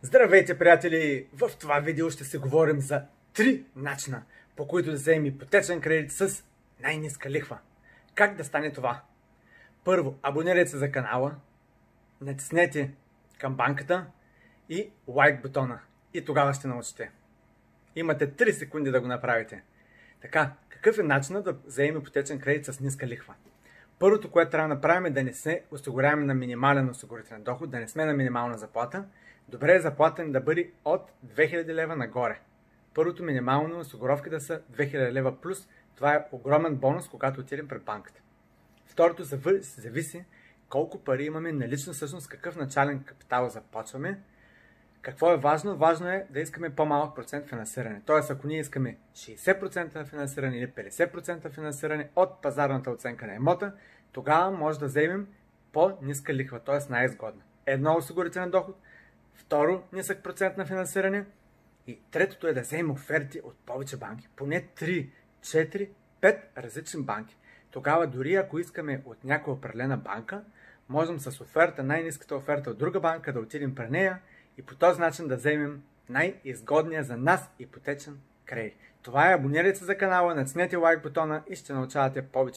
Здравейте, приятели! В това видео ще си говорим за 3 начина, по които да вземем ипотечен кредит с най-ниска лихва. Как да стане това? Първо, абонирайте се за канала, натиснете към банката и лайк бутона. И тогава ще научите. Имате 3 секунди да го направите. Така, какъв е начинът да вземем ипотечен кредит с ниска лихва? Първото, което трябва да направим е да не се осигуряваме на минимален осигурителен доход, да не сме на минимална заплата. Добре е заплата ни да бъде от 2000 лева нагоре. Първото минимално осигуровки да са 2000 лева плюс. Това е огромен бонус, когато отидем пред банката. Второто зависи колко пари имаме налично, всъщност какъв начален капитал започваме. Какво е важно? Важно е да искаме по-малък процент финансиране. Тоест, ако ние искаме 60% финансиране или 50% финансиране от пазарната оценка на имота, тогава може да вземем по-ниска лихва, т.е. най-изгодна. Едно осигурителен доход, второ нисък процент на финансиране и третото е да вземем оферти от повече банки. Поне 3, 4, 5 различни банки. Тогава дори ако искаме от някоя определена банка, можем с оферта, най-ниската оферта от друга банка да отидем при нея и по този начин да вземем най-изгодния за нас ипотечен кредит. Това е, абонирайте се за канала, натиснете лайк бутона и ще научавате повече.